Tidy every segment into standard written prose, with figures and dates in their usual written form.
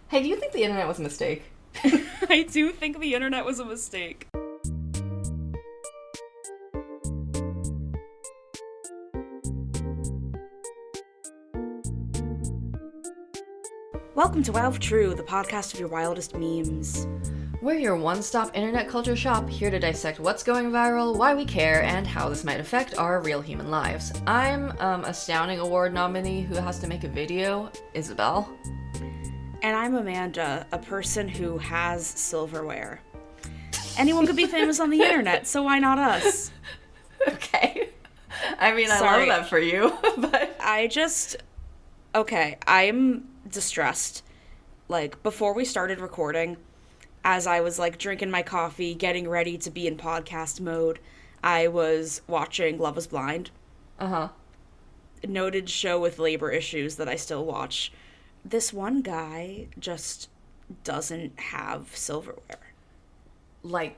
Hey, do you think the internet was a mistake? I do think the internet was a mistake. Welcome to Wow True, the podcast of your wildest memes. We're your one-stop internet culture shop, here to dissect what's going viral, why we care, and how this might affect our real human lives. I'm Astounding Award nominee who has to make a video, Isabel. And I'm Amanda, a person who has silverware. Anyone could be famous on the internet, so why not us? Okay. I mean, Sorry. I love that for you, but... Okay, I'm distressed. Like, before we started recording, as I was, drinking my coffee, getting ready to be in podcast mode, I was watching Love is Blind. Uh-huh. A noted show with labor issues that I still watch. This one guy just doesn't have silverware. Like,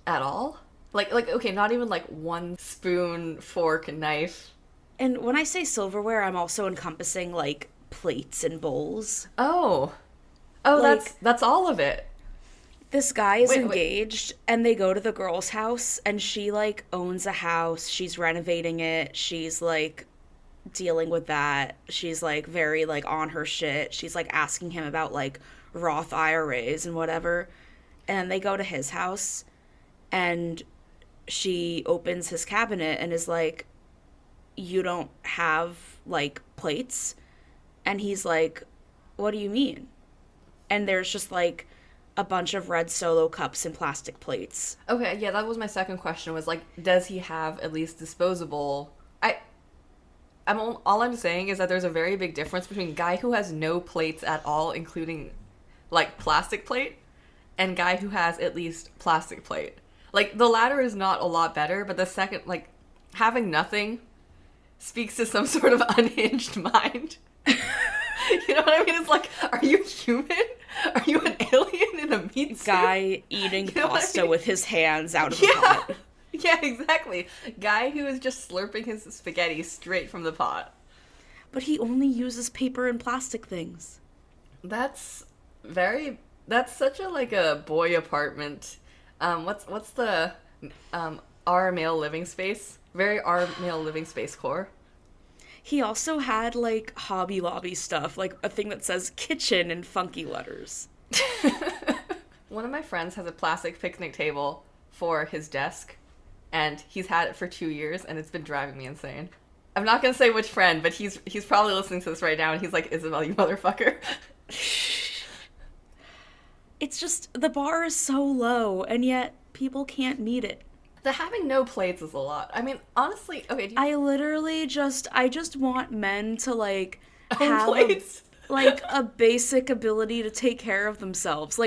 at all? Okay, not even, one spoon, fork, and knife. And when I say silverware, I'm also encompassing, plates and bowls. Oh, that's all of it. This guy is engaged, and they go to the girl's house, and she, owns a house. She's renovating it. She's, dealing with that. She's, very, on her shit. She's, asking him about, Roth IRAs and whatever. And they go to his house, and she opens his cabinet and is like, you don't have, plates? And he's like, what do you mean? And there's just, a bunch of red Solo cups and plastic plates. Okay, yeah, that was my second question, was, does he have at least disposable... all I'm saying is that there's a very big difference between guy who has no plates at all, including, plastic plate, and guy who has at least plastic plate. The latter is not a lot better, but the second, having nothing speaks to some sort of unhinged mind. You know what I mean? It's are you human? Are you an alien in a meat suit? Guy eating pasta with his hands out of the pot. Yeah, exactly. Guy who is just slurping his spaghetti straight from the pot. But he only uses paper and plastic things. That's such a boy apartment. What's the our male living space? Very our male living space core. He also had, Hobby Lobby stuff, a thing that says kitchen in funky letters. One of my friends has a plastic picnic table for his desk, and he's had it for 2 years, and it's been driving me insane. I'm not gonna say which friend, but he's probably listening to this right now, and he's like, Isabel, you motherfucker. It's just, the bar is so low, and yet people can't meet it. The having no plates is a lot. I mean, honestly, okay. I literally I just want men to, have plates. A basic ability to take care of themselves.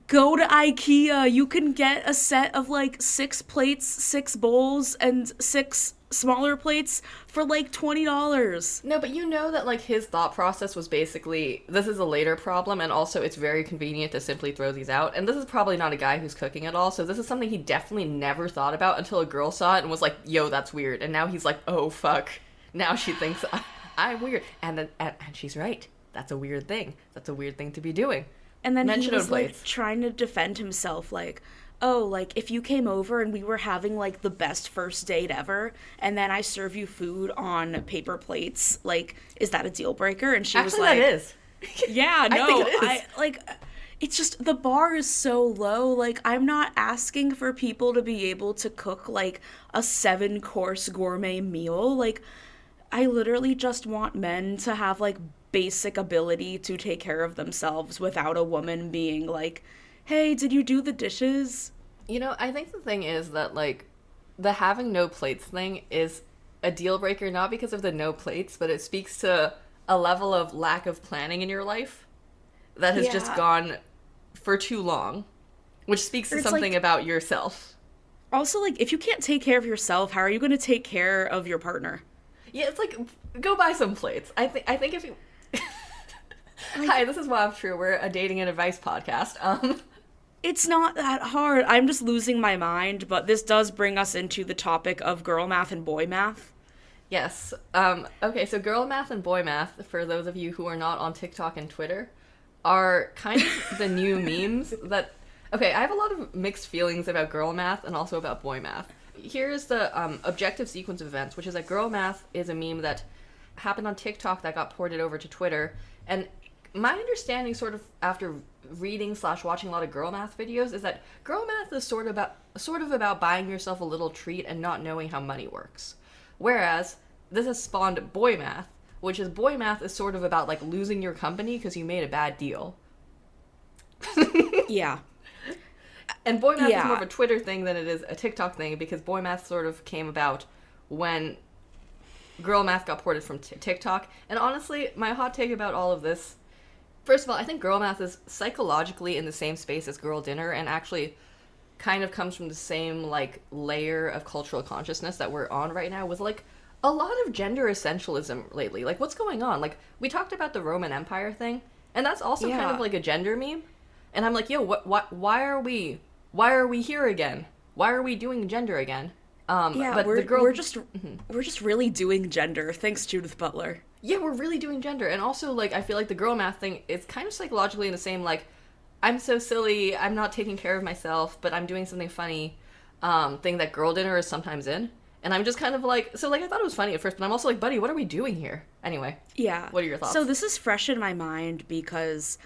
Go to IKEA. You can get a set of, 6 plates, 6 bowls, and 6 smaller plates for, $20. No, but you know that, his thought process was basically, this is a later problem, and also it's very convenient to simply throw these out. And this is probably not a guy who's cooking at all, so this is something he definitely never thought about until a girl saw it and was like, yo, that's weird. And now he's like, oh, fuck. Now she thinks I'm weird. And she's right. That's a weird thing. That's a weird thing to be doing. And then he was, trying to defend himself, if you came over and we were having, the best first date ever, and then I serve you food on paper plates, is that a deal breaker? And she was like... that is. Yeah, no. I think it is. It's just, the bar is so low. I'm not asking for people to be able to cook, a 7-course gourmet meal. I literally just want men to have, basic ability to take care of themselves without a woman being like, hey, did you do the dishes? You know, I think the thing is that, the having no plates thing is a deal breaker, not because of the no plates, but it speaks to a level of lack of planning in your life that has just gone for too long, which speaks to something about yourself. Also, if you can't take care of yourself, how are you going to take care of your partner? Yeah, it's go buy some plates. I think if you... Hi, this is Wow True. We're a dating and advice podcast. It's not that hard. I'm just losing my mind, but this does bring us into the topic of girl math and boy math. Yes. Okay, so girl math and boy math, for those of you who are not on TikTok and Twitter, are kind of the new memes that... Okay, I have a lot of mixed feelings about girl math and also about boy math. Here's the objective sequence of events, which is that girl math is a meme that happened on TikTok that got ported over to Twitter. And my understanding, sort of after reading/watching a lot of girl math videos, is that girl math is sort of about buying yourself a little treat and not knowing how money works. Whereas this has spawned boy math, which is boy math is sort of about like losing your company because you made a bad deal. Yeah. And boy math is more of a Twitter thing than it is a TikTok thing, because boy math sort of came about when girl math got ported from TikTok. And honestly, my hot take about all of this, first of all, I think girl math is psychologically in the same space as girl dinner, and actually kind of comes from the same like layer of cultural consciousness that we're on right now, with like a lot of gender essentialism lately. Like, what's going on? Like, we talked about the Roman Empire thing, and that's also kind of like a gender meme. And I'm like, yo, why are we here again? Why are we doing gender again? But we're just really doing gender. Thanks, Judith Butler. Yeah, we're really doing gender. And also, like, I feel like the girl math thing is kind of psychologically in the same, like, I'm so silly, I'm not taking care of myself, but I'm doing something funny, thing that girl dinner is sometimes in. And I'm just kind of like, so, like, I thought it was funny at first, but I'm also like, buddy, what are we doing here? Anyway. Yeah. What are your thoughts? So this is fresh in my mind because,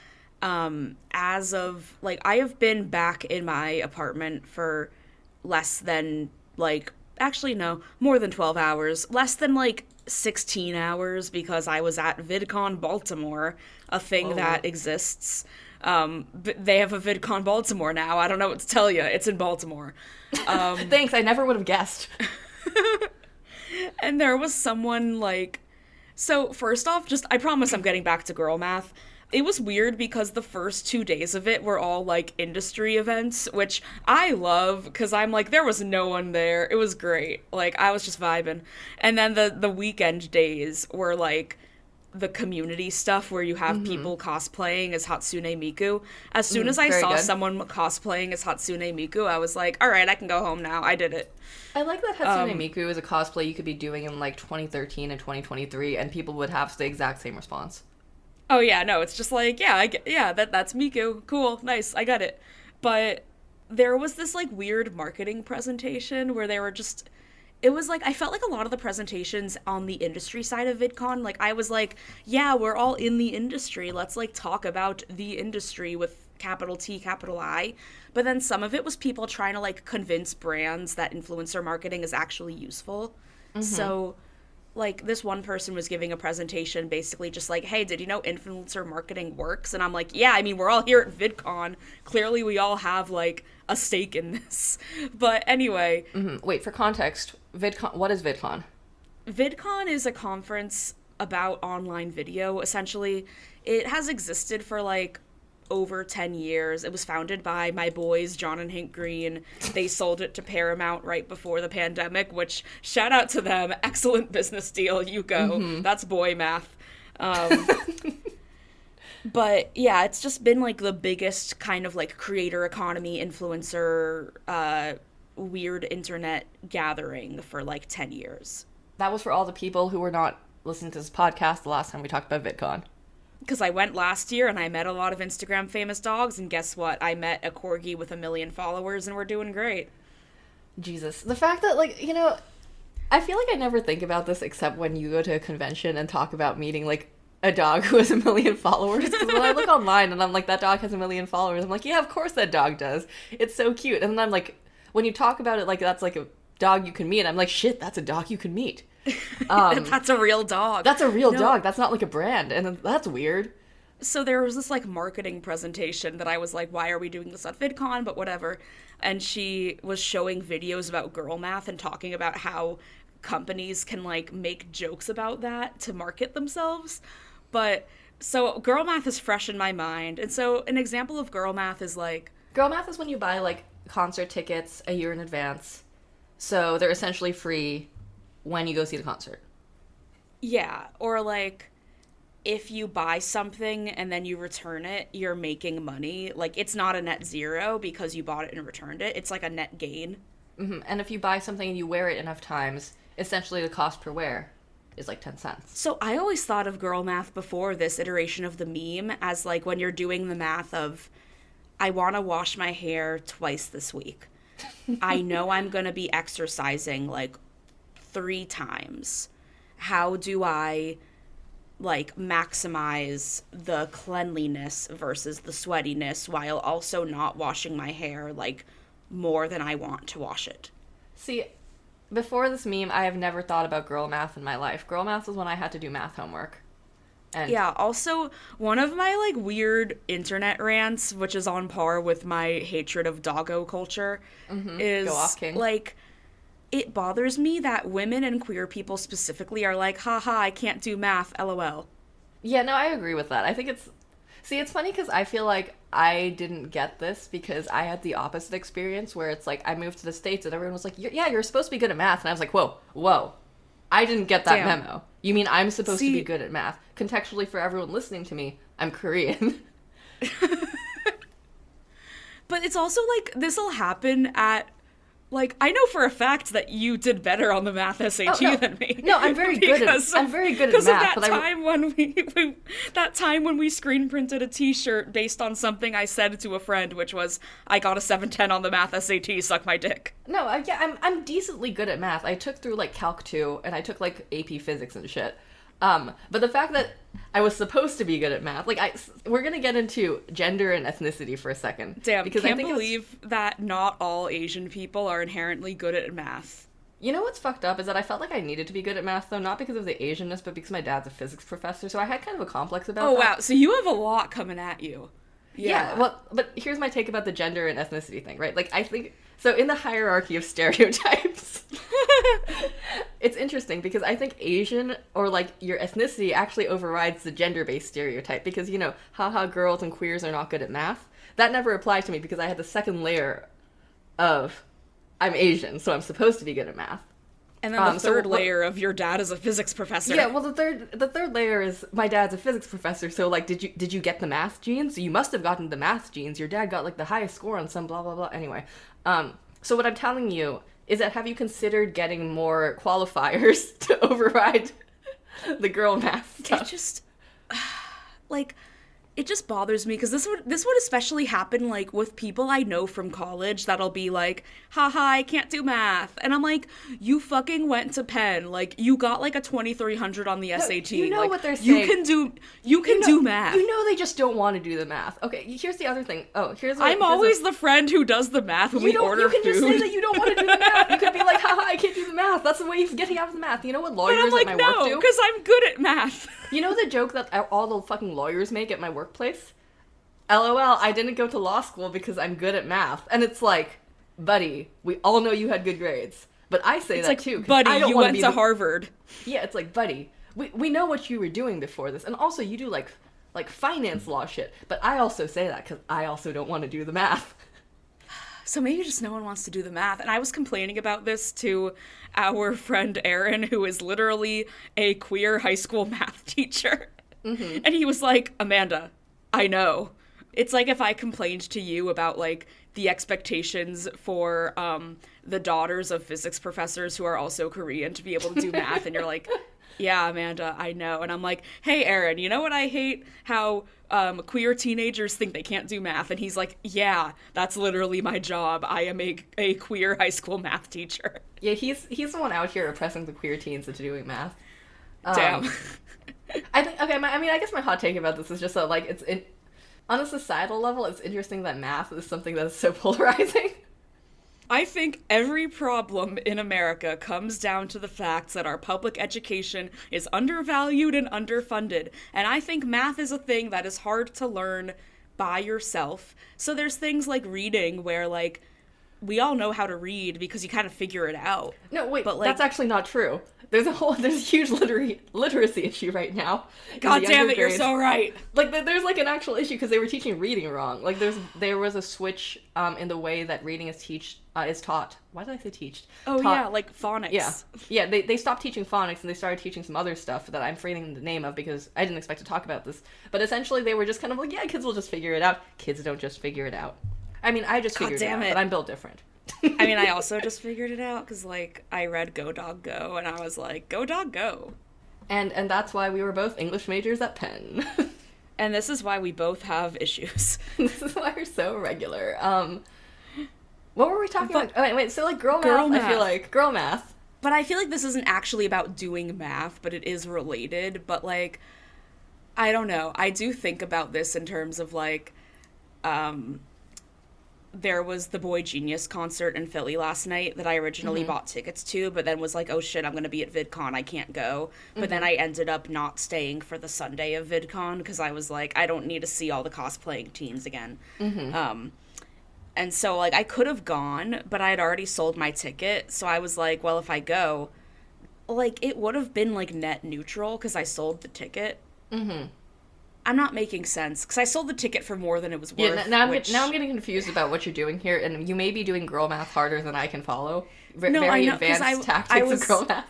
as of, like, I have been back in my apartment for less than, like, actually, no, more than 12 hours. Less than, like, 16 hours, because I was at Vidcon Baltimore, a thing that exists. They have a Vidcon Baltimore now. I don't know what to tell you. It's in Baltimore. Thanks, I never would have guessed. And there was someone, like... So, first off, I promise I'm getting back to girl math. It was weird because the first 2 days of it were all, like, industry events, which I love, because I'm like, there was no one there. It was great. Like, I was just vibing. And then the weekend days were, like, the community stuff where you have people cosplaying as Hatsune Miku. As soon as I saw someone cosplaying as Hatsune Miku, I was like, all right, I can go home now. I did it. I like that Hatsune Miku is a cosplay you could be doing in, like, 2013 and 2023, and people would have the exact same response. Oh, yeah, no, it's just like, that's Miku. Cool, nice, I got it. But there was this, like, weird marketing presentation where they were just... It was like, I felt like a lot of the presentations on the industry side of VidCon, like, I was like, yeah, we're all in the industry. Let's, like, talk about the industry with capital T, capital I. But then some of it was people trying to, like, convince brands that influencer marketing is actually useful. So, like, this one person was giving a presentation basically just like, hey, did you know influencer marketing works? And I'm like, yeah, I mean, we're all here at VidCon. Clearly we all have, like, a stake in this. But anyway. Wait, for context, VidCon, what is VidCon? VidCon is a conference about online video, essentially. It has existed for, like, over 10 years. It was founded by my boys, John and Hank Green. They sold it to Paramount right before the pandemic, which, shout out to them. Excellent business deal. You go. That's boy math. But, yeah, it's just been, like, the biggest kind of, like, creator economy, influencer, weird internet gathering for, like, 10 years. That was for all the people who were not listening to this podcast the last time we talked about VidCon. Because I went last year and I met a lot of Instagram famous dogs, and guess what? I met a corgi with 1 million followers, and we're doing great. Jesus. The fact that, like, you know, I feel like I never think about this except when you go to a convention and talk about meeting, like, a dog who has 1 million followers. Because when I look online and I'm like, that dog has 1 million followers, I'm like, yeah, of course that dog does. It's so cute. And then I'm like, when you talk about it like that's like a dog you can meet, I'm like, shit, that's a dog you can meet. That's a real dog. That's a real dog. That's not like a brand. And that's weird. So there was this, like, marketing presentation that I was like, why are we doing this at VidCon? But whatever. And she was showing videos about girl math and talking about how companies can, like, make jokes about that to market themselves. But, so girl math is fresh in my mind. And so an example of girl math is, like... Girl math is when you buy, like, concert tickets a year in advance. So they're essentially free when you go see the concert. Yeah, or, like, if you buy something and then you return it, you're making money. Like, it's not a net zero because you bought it and returned it. It's, like, a net gain. And if you buy something and you wear it enough times, essentially the cost per wear is like 10 cents. So I always thought of girl math before this iteration of the meme as like when you're doing the math of, I want to wash my hair twice this week. I know I'm going to be exercising like 3 times. How do I like maximize the cleanliness versus the sweatiness while also not washing my hair like more than I want to wash it? See, before this meme, I have never thought about girl math in my life. Girl math was when I had to do math homework. And yeah, also, one of my, like, weird internet rants, which is on par with my hatred of doggo culture, is, Go off, King. like, it bothers me that women and queer people specifically are like, haha, I can't do math, lol. Yeah, no, I agree with that. I think it's... See, it's funny because I feel like I didn't get this because I had the opposite experience where it's like I moved to the States and everyone was like, yeah, you're supposed to be good at math. And I was like, whoa. I didn't get that memo. You mean I'm supposed to be good at math? Contextually, for everyone listening to me, I'm Korean. But it's also like, this'll happen at, like, I know for a fact that you did better on the math SAT than me. No, I'm very good at math. Because of that time when that time when we screen printed a T-shirt based on something I said to a friend, which was, I got a 710 on the math SAT, suck my dick. No, I'm decently good at math. I took through like Calc 2 and I took like AP Physics and shit. But the fact that I was supposed to be good at math, like, we're gonna get into gender and ethnicity for a second. Damn, because I can't believe that not all Asian people are inherently good at math. You know what's fucked up is that I felt like I needed to be good at math, though, not because of the Asianness, but because my dad's a physics professor, so I had kind of a complex about that. Oh, wow, so you have a lot coming at you. Yeah, well, but here's my take about the gender and ethnicity thing, right? Like, I think... So in the hierarchy of stereotypes, it's interesting because I think Asian or like your ethnicity actually overrides the gender-based stereotype because, you know, haha, girls and queers are not good at math. That never applied to me because I had the second layer of I'm Asian, so I'm supposed to be good at math. And then the third layer of your dad is a physics professor. Yeah, well, the third layer is my dad's a physics professor, so like, did you get the math genes? You must have gotten the math genes. Your dad got like the highest score on some blah blah blah. Anyway, so what I'm telling you is that have you considered getting more qualifiers to override the girl math stuff? It just like. It just bothers me because this would especially happen like with people I know from college that'll be like, haha, I can't do math. And I'm like, you fucking went to Penn. Like, you got like a 2,300 on the SAT. You know like, what they're saying. You can do math. You know they just don't want to do the math. Okay, here's the other thing. Oh, I'm always the friend who does the math when we order food. You can just say that you don't want to do the math. You could be like, haha, I can't do the math. That's the way of getting out of the math. You know what lawyers at my work do? Because I'm good at math. You know the joke that all the fucking lawyers make at my workplace? LOL, I didn't go to law school because I'm good at math. And it's like, buddy, we all know you had good grades. But I say that too. Buddy, you went to Harvard. Yeah, it's like, buddy, we know what you were doing before this. And also you do like finance law shit. But I also say that because I also don't want to do the math. So maybe just no one wants to do the math. And I was complaining about this to our friend Aaron, who is literally a queer high school math teacher. Mm-hmm. And he was like, Amanda, I know. It's like if I complained to you about, like, the expectations for the daughters of physics professors who are also Korean to be able to do math, and you're like, yeah, Amanda, I know. And I'm like, hey, Aaron, you know what I hate? How queer teenagers think they can't do math. And he's like, yeah, that's literally my job. I am a queer high school math teacher. Yeah, he's the one out here oppressing the queer teens into doing math. Damn. I think, okay, I guess my hot take about this is just that, like, on a societal level, it's interesting that math is something that is so polarizing. I think every problem in America comes down to the fact that our public education is undervalued and underfunded. And I think math is a thing that is hard to learn by yourself. So there's things like reading where, like, we all know how to read because you kind of figure it out. No, wait, but, like, that's actually not true. There's a huge literacy issue right now. God damn it, you're so right. Like, there's like an actual issue because they were teaching reading wrong. Like, there was a switch in the way that reading is taught. Why did I say teached? Oh, yeah, like phonics. Yeah, they stopped teaching phonics and they started teaching some other stuff that I'm forgetting the name of because I didn't expect to talk about this. But essentially, they were just kind of like, yeah, kids will just figure it out. Kids don't just figure it out. I mean, I just figured it out, but I'm built different. I mean, I also just figured it out because, like, I read Go Dog Go, and I was like, go dog go. And that's why we were both English majors at Penn. And this is why we both have issues. This is why we're so regular. What were we talking about? Oh, wait, so like girl math, I feel like. Girl math. But I feel like this isn't actually about doing math, but it is related. But, like, I don't know. I do think about this in terms of, like, there was the Boy Genius concert in Philly last night that I originally bought tickets to, but then was like, oh shit, I'm going to be at Vidcon, I can't go. But then I ended up not staying for the Sunday of Vidcon because I was like, I don't need to see all the cosplaying teens again. And so, like, I could have gone, but I had already sold my ticket, so I was like, well, if I go, like, it would have been, like, net neutral because I sold the ticket. I'm not making sense, because I sold the ticket for more than it was worth. Yeah, now I'm getting confused about what you're doing here, and you may be doing girl math harder than I can follow. Very advanced tactics of girl math.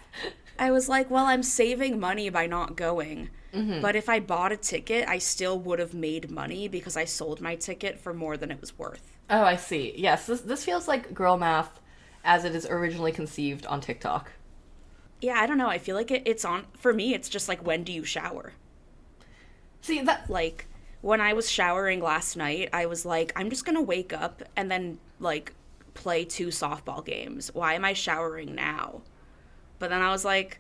I was like, well, I'm saving money by not going. But if I bought a ticket, I still would have made money because I sold my ticket for more than it was worth. Oh, I see. Yes, this feels like girl math as it is originally conceived on TikTok. Yeah, I don't know. I feel like it's on... For me, it's just like, when do you shower? See, that... Like, when I was showering last night, I was like, I'm just gonna wake up and then, like, play 2 softball games. Why am I showering now? But then I was like...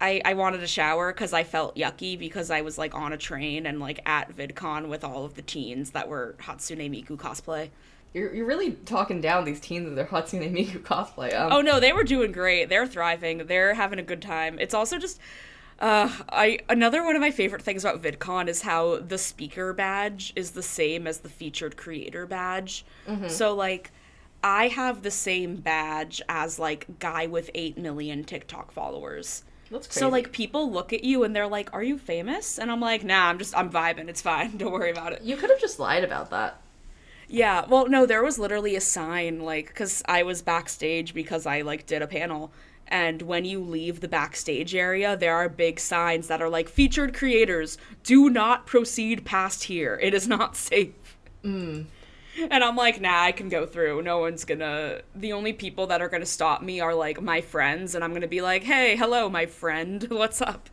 I wanted to shower because I felt yucky because I was, like, on a train and, like, at VidCon with all of the teens that were Hatsune Miku cosplay. You're really talking down these teens with their Hatsune Miku cosplay. Oh, no, they were doing great. They're thriving. They're having a good time. It's also just... another one of my favorite things about VidCon is how the speaker badge is the same as the featured creator badge. So, like, I have the same badge as, like, guy with 8 million TikTok followers. That's crazy. So, like, people look at you and they're like, are you famous? And I'm like, nah, I'm vibing. It's fine. Don't worry about it. You could have just lied about that. Yeah, well, no, there was literally a sign, like, because I was backstage because I, like, did a panel. And when you leave the backstage area, there are big signs that are like, featured creators, do not proceed past here. It is not safe. And I'm like, nah, I can go through. No one's gonna... The only people that are gonna stop me are, like, my friends. And I'm gonna be like, hey, hello, my friend. What's up?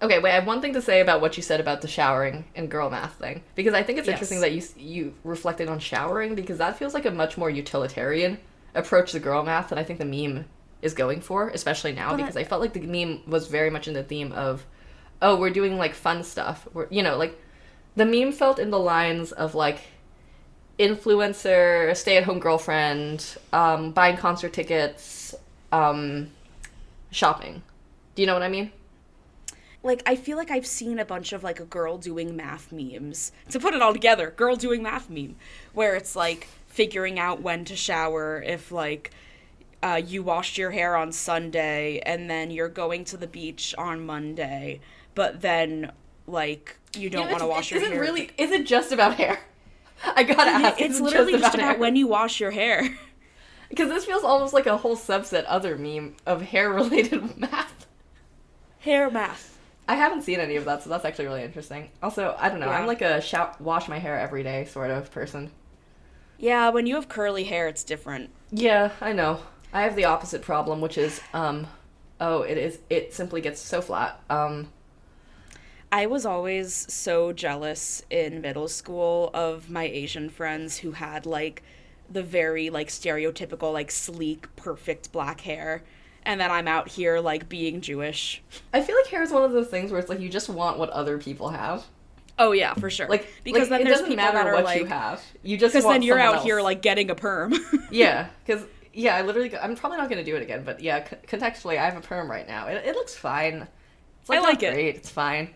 Okay, wait, I have one thing to say about what you said about the showering and girl math thing. Because I think it's interesting that you reflected on showering, because that feels like a much more utilitarian approach to girl math than I think the meme is going for, especially now, because I felt like the meme was very much in the theme of, oh, we're doing, like, fun stuff. We're, you know, like, the meme felt in the lines of, like, influencer, stay-at-home girlfriend, buying concert tickets, shopping. Do you know what I mean? Like, I feel like I've seen a bunch of, like, a girl doing math memes. To put it all together, girl doing math meme, where it's, like, figuring out when to shower if, like... you washed your hair on Sunday, and then you're going to the beach on Monday, but then, like, you don't want to wash your hair. Is it just about hair? I gotta ask. It's literally just about when you wash your hair. Because this feels almost like a whole subset other meme of hair-related math. Hair math. I haven't seen any of that, so that's actually really interesting. Also, I don't know, I'm like a wash my hair every day sort of person. Yeah, when you have curly hair, it's different. Yeah, I know. I have the opposite problem, which is, it simply gets so flat. I was always so jealous in middle school of my Asian friends who had, like, the very, like, stereotypical, like, sleek, perfect black hair. And then I'm out here, like, being Jewish. I feel like hair is one of those things where it's like you just want what other people have. Oh, yeah, for sure. Because then there's people that are what like... you have. You just want because then you're out else. Here, like, getting a perm. Yeah, because... Yeah, I'm probably not going to do it again, but yeah, contextually, I have a perm right now. It looks fine. It's like, I like it. Great. It's fine.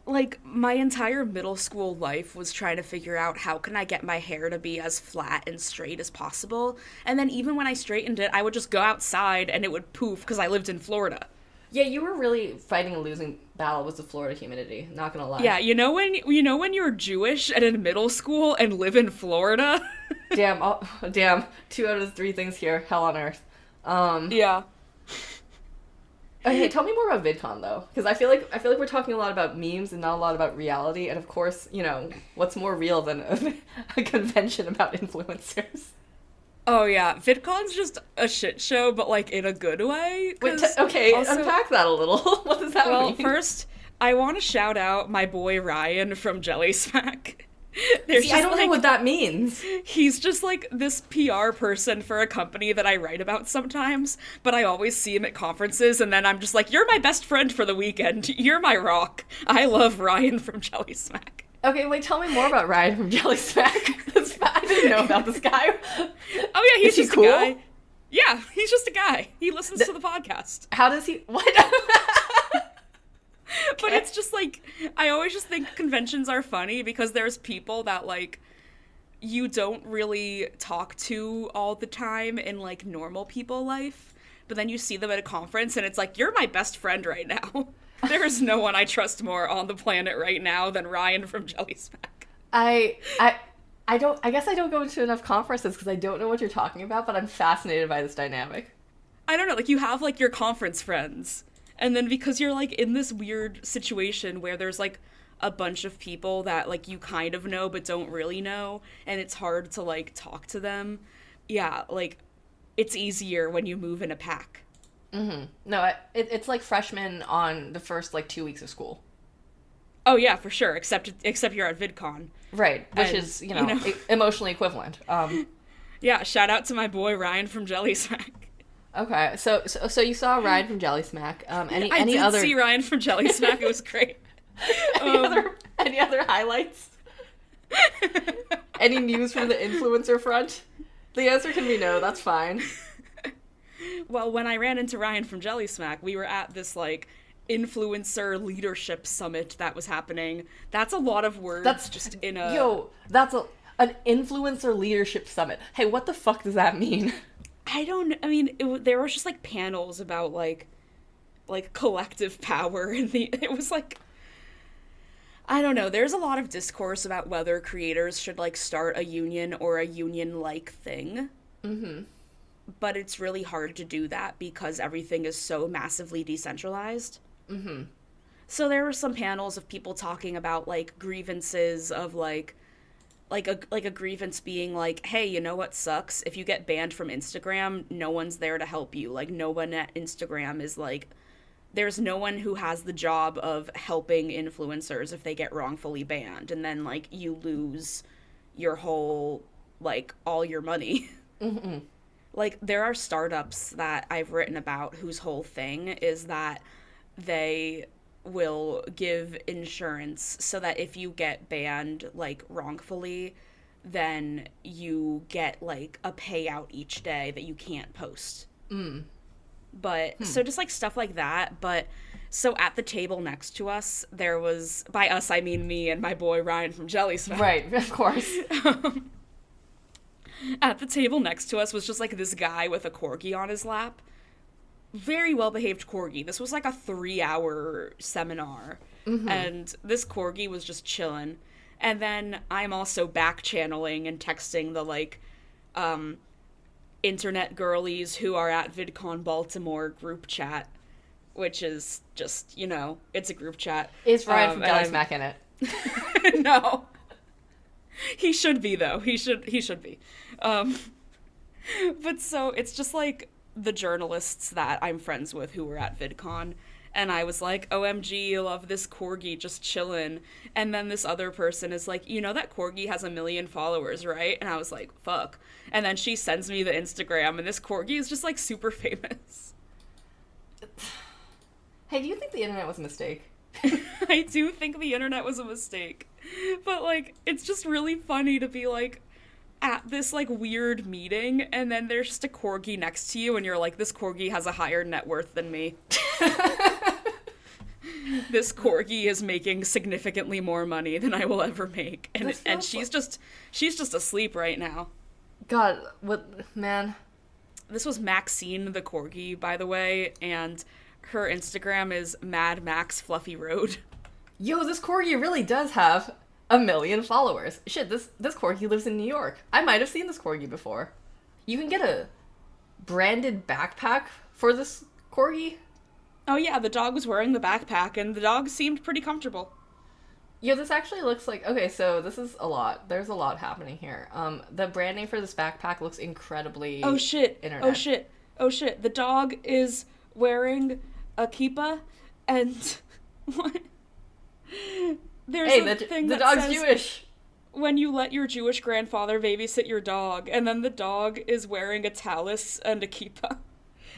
Like, my entire middle school life was trying to figure out how can I get my hair to be as flat and straight as possible. And then even when I straightened it, I would just go outside and it would poof because I lived in Florida. Yeah, you were really fighting a losing battle with the Florida humidity, not gonna lie. Yeah, you know when you're Jewish and in middle school and live in Florida? Damn, 2 out of the 3 things here, hell on earth. Yeah. Okay, tell me more about VidCon though, because I feel like we're talking a lot about memes and not a lot about reality, and of course, you know, what's more real than a convention about influencers? Oh yeah, VidCon's just a shit show, but like in a good way. Wait, okay, also, unpack that a little. What does that mean? well, first, I want to shout out my boy Ryan from Jelly Smack. See, I don't know what that means. He's just like this PR person for a company that I write about sometimes, but I always see him at conferences, and then I'm just like, you're my best friend for the weekend. You're my rock. I love Ryan from Jelly Smack. Okay, wait, tell me more about Ryan from Jelly Smack. I didn't know about this guy. Oh yeah, he's just cool? a guy. Yeah, he's just a guy. He listens to the podcast. How does he... What? But it's just like, I always just think conventions are funny because there's people that like you don't really talk to all the time in like normal people life, but then you see them at a conference and it's like, you're my best friend right now. There is no one I trust more on the planet right now than Ryan from Jelly Smack. I guess I don't go to enough conferences because I don't know what you're talking about, but I'm fascinated by this dynamic. I don't know, like you have like your conference friends. And then because you're, like, in this weird situation where there's, like, a bunch of people that, like, you kind of know but don't really know, and it's hard to, like, talk to them, yeah, like, it's easier when you move in a pack. Mm-hmm. No, it's like freshmen on the first, like, 2 weeks of school. Oh, yeah, for sure, except you're at VidCon. Right, which is, you know, emotionally equivalent. Yeah, shout out to my boy Ryan from Jelly Smack. Okay, so you saw Ryan from Jelly Smack. I did see Ryan from Jelly Smack. It was great. Any other highlights? Any news from the influencer front? The answer can be no. That's fine. Well, when I ran into Ryan from Jelly Smack, we were at this like influencer leadership summit that was happening. That's a lot of words. That's just in a That's an influencer leadership summit. Hey, what the fuck does that mean? There was just, like, panels about, like, collective power, and it was, like, I don't know, there's a lot of discourse about whether creators should, like, start a union or a union-like thing. Mm-hmm. But it's really hard to do that because everything is so massively decentralized. Mm-hmm. So there were some panels of people talking about, like, grievances of, like a grievance being like, hey, you know what sucks? If you get banned from Instagram, no one's there to help you. Like, no one at Instagram is like, there's no one who has the job of helping influencers if they get wrongfully banned. And then, like, you lose your whole, like, all your money. Mm-hmm. Like, there are startups that I've written about whose whole thing is that they will give insurance so that if you get banned, like, wrongfully, then you get, like, a payout each day that you can't post. But, so just, like, stuff like that, but, so at the table next to us, there was, by us, I mean me and my boy Ryan from Jelly Smack. Right, of course. At the table next to us was just, like, this guy with a corgi on his lap. Very well-behaved corgi. This was like a 3-hour seminar. Mm-hmm. And this corgi was just chilling. And then I'm also back-channeling and texting the, like, internet girlies who are at VidCon Baltimore group chat, which is just, you know, it's a group chat. Is Ryan from Jelly Smack in it? No. He should be, though. He should be. But so, it's just, like, the journalists that I'm friends with who were at VidCon, and I was like, OMG, I love this corgi just chillin', and then this other person is like, you know that corgi has 1 million followers, right? And I was like, fuck. And then she sends me the Instagram, and this corgi is just, like, super famous. Hey, do you think the internet was a mistake? I do think the internet was a mistake. But, like, it's just really funny to be, like, at this, like, weird meeting, and then there's just a corgi next to you, and you're like, this corgi has a higher net worth than me. This corgi is making significantly more money than I will ever make. And she's just asleep right now. God, what, man. This was Maxine the corgi, by the way, and her Instagram is Mad Max Fluffy Road. Yo, this corgi really does have 1 million followers. Shit, this corgi lives in New York. I might have seen this corgi before. You can get a branded backpack for this corgi? Oh yeah, the dog was wearing the backpack, and the dog seemed pretty comfortable. Yo, this actually looks like okay. So this is a lot. There's a lot happening here. The brand name for this backpack looks Oh incredibly shit! Oh internet. shit! Oh shit! The dog is wearing a kippa, and what? There's Hey, a thing the that dog's says Jewish. when you let your Jewish grandfather babysit your dog, and then the dog is wearing a tallis and a kippa,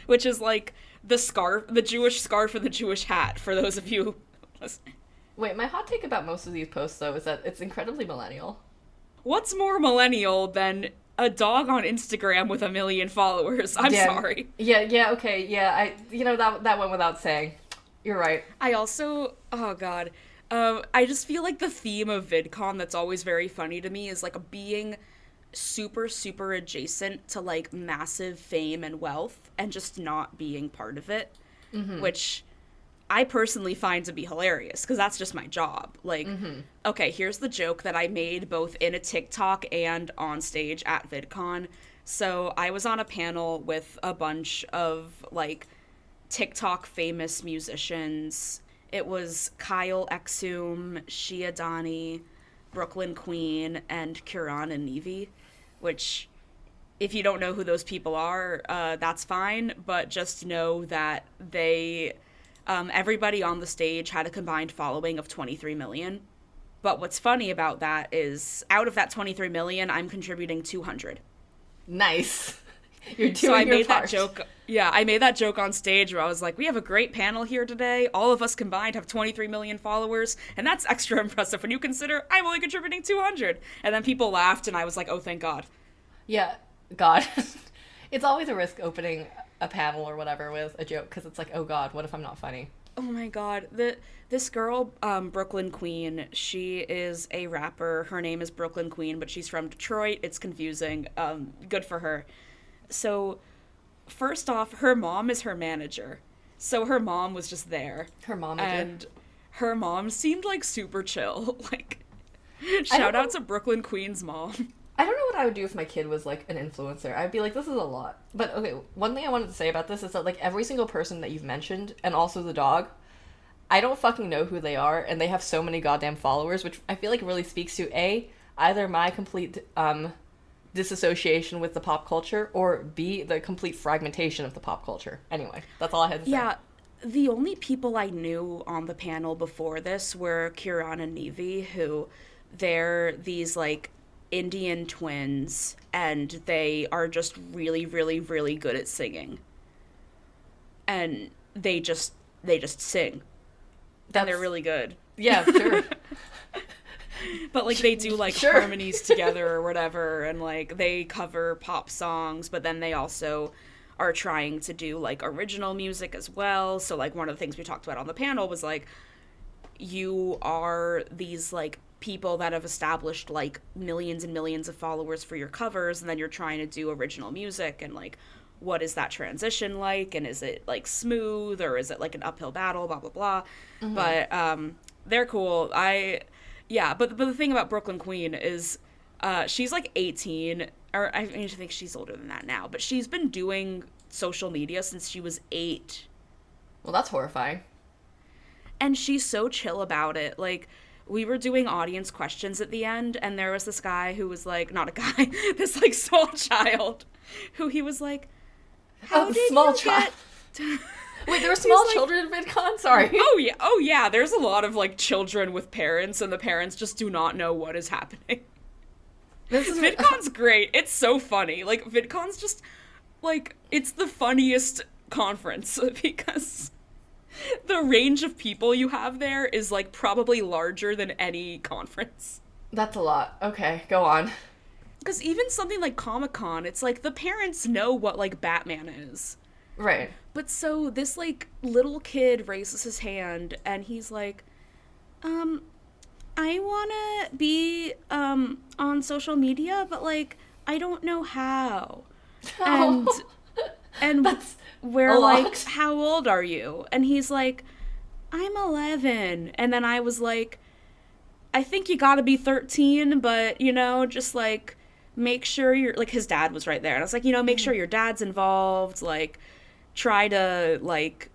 which is like the scarf, the Jewish scarf and the Jewish hat, for those of you listening. Wait, my hot take about most of these posts though is that it's incredibly millennial. What's more millennial than a dog on Instagram with 1 million followers? I'm Yeah, sorry. yeah, okay, yeah. That went without saying. You're right. I also, oh god, I just feel like the theme of VidCon that's always very funny to me is like being super, super adjacent to like massive fame and wealth and just not being part of it, which I personally find to be hilarious because that's just my job. Like, okay, here's the joke that I made both in a TikTok and on stage at VidCon. So I was on a panel with a bunch of like TikTok famous musicians. It was Kyle Exum, Shia Dani, Brooklyn Queen, and Kieran and Nevi, which, if you don't know who those people are, that's fine, but just know that they, everybody on the stage had a combined following of 23 million. But what's funny about that is, out of that 23 million, I'm contributing 200. Nice. You're doing So I your made part. that joke. Yeah, I made that joke on stage where I was like, we have a great panel here today. All of us combined have 23 million followers, and that's extra impressive when you consider I'm only contributing 200. And then people laughed, and I was like, oh, thank God. Yeah, God. It's always a risk opening a panel or whatever with a joke because it's like, oh God, what if I'm not funny? Oh my God. This girl, Brooklyn Queen, she is a rapper. Her name is Brooklyn Queen, but she's from Detroit. It's confusing. Good for her. So, first off, her mom is her manager. So her mom was just there. Her momager. And her mom seemed like super chill. Like, shout out to Brooklyn Queen's mom. I don't know what I would do if my kid was like an influencer. I'd be like, this is a lot. But okay, one thing I wanted to say about this is that like every single person that you've mentioned, and also the dog, I don't fucking know who they are, and they have so many goddamn followers, which I feel like really speaks to A, either my complete disassociation with the pop culture, or B, the complete fragmentation of the pop culture. Anyway, that's all I had to say. Yeah, the only people I knew on the panel before this were Kieran and Nevi, who they're these like Indian twins, and they are just really, really, really good at singing. And they just sing. And they're really good. Yeah, sure. But like they do like Sure. harmonies together or whatever, and like they cover pop songs, but then they also are trying to do like original music as well. So like one of the things we talked about on the panel was like, you are these like people that have established like millions and millions of followers for your covers, and then you're trying to do original music, and like what is that transition like, and is it like smooth, or is it like an uphill battle, blah blah blah. But they're cool. But the thing about Brooklyn Queen is she's like 18, or I mean, I think she's older than that now, but she's been doing social media since she was 8. Well, that's horrifying. And she's so chill about it. Like, we were doing audience questions at the end, and there was this guy who was like, not a guy, this like small child, who he was like, how did small you child. get... Wait, there were small like- children in VidCon? Sorry. Oh yeah, there's a lot of like children with parents, and the parents just do not know what is happening. This is VidCon's great. It's so funny. Like, VidCon's just, like, it's the funniest conference because the range of people you have there is, like, probably larger than any conference. That's a lot. Okay, go on. Because even something like Comic-Con, it's like the parents know what, like, Batman is. Right. But so this, like, little kid raises his hand, and he's like, I wanna be, on social media, but, like, I don't know how. And, and That's we're a lot. like, how old are you? And he's like, I'm 11. And then I was like, I think you gotta be 13, but, you know, just, like, make sure you're, like, his dad was right there. And I was like, you know, make sure your dad's involved, like, try to, like,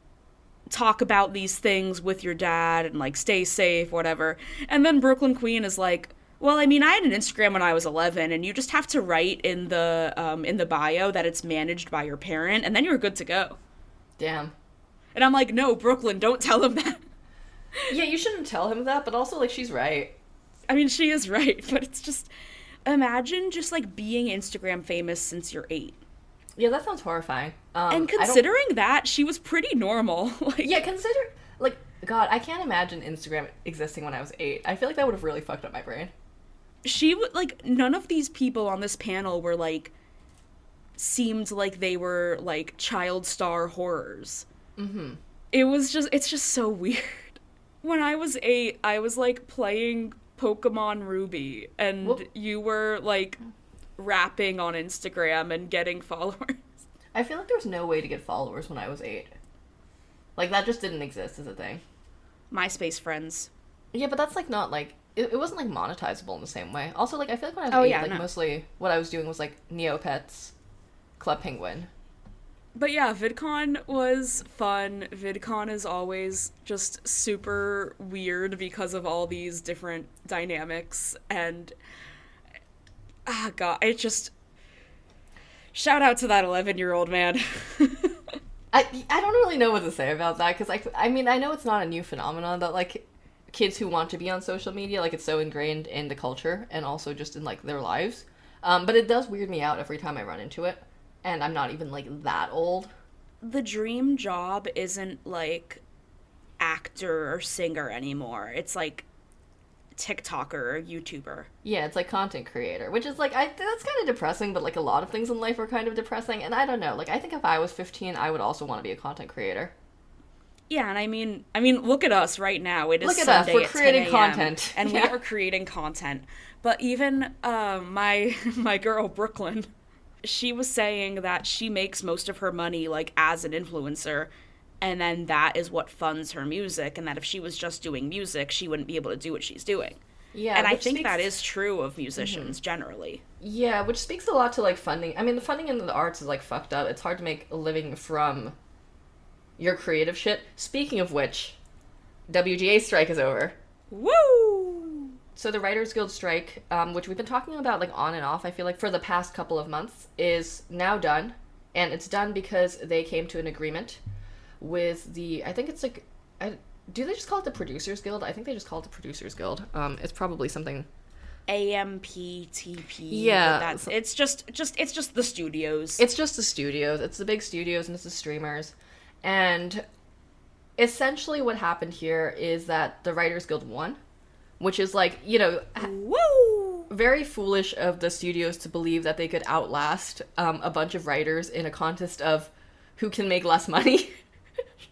talk about these things with your dad and like stay safe, whatever. And then Brooklyn Queen is like, well, I mean, I had an Instagram when I was 11, and you just have to write in the bio that it's managed by your parent, and then you're good to go. Damn. And I'm like, no, Brooklyn, don't tell him that. Yeah, you shouldn't tell him that, but also, like, she's right. I mean, she is right, but it's just, imagine just like being Instagram famous since you're 8. Yeah, that sounds horrifying. And considering that, she was pretty normal. Like, yeah, like, God, I can't imagine Instagram existing when I was 8. I feel like that would have really fucked up my brain. She would, like, none of these people on this panel were, like, seemed like they were, like, child star horrors. Mm-hmm. It's just so weird. When I was 8, I was, like, playing Pokemon Ruby, and you were, like, rapping on Instagram and getting followers. I feel like there was no way to get followers when I was 8. Like, that just didn't exist as a thing. MySpace friends. Yeah, but that's, like, not, like... It wasn't, like, monetizable in the same way. Also, like, I feel like when I was 8, mostly what I was doing was, like, Neopets, Club Penguin. But yeah, VidCon was fun. VidCon is always just super weird because of all these different dynamics. And, God, it just... Shout out to that 11-year-old man. I don't really know what to say about that, because, I mean, I know it's not a new phenomenon that, like... kids who want to be on social media, like, it's so ingrained in the culture and also just in, like, their lives. But it does weird me out every time I run into it. And I'm not even, like, that old. The dream job isn't, like, actor or singer anymore. It's, like, TikToker or YouTuber. Yeah, it's, like, content creator, which is, like, that's kind of depressing, but, like, a lot of things in life are kind of depressing. And I don't know. Like, I think if I was 15, I would also want to be a content creator. Yeah, and I mean, look at us right now. It is look at Sunday us. We're creating content, and we are creating content. But even my girl Brooklyn, she was saying that she makes most of her money like as an influencer, and then that is what funds her music. And that if she was just doing music, she wouldn't be able to do what she's doing. Yeah, and I think that is true of musicians generally. Yeah, which speaks a lot to like funding. I mean, the funding in the arts is like fucked up. It's hard to make a living from your creative shit. Speaking of which, WGA strike is over. Woo! So the Writers Guild strike, which we've been talking about like on and off, I feel like for the past couple of months, is now done. And it's done because they came to an agreement with the, I think it's like, do they just call it the Producers Guild? I think they just call it the Producers Guild. It's probably something... AMPTP. Yeah. It's just the studios. It's just the studios. It's the big studios and it's the streamers. And essentially what happened here is that the Writers Guild won, which is like, you know, woo! Very foolish of the studios to believe that they could outlast a bunch of writers in a contest of who can make less money.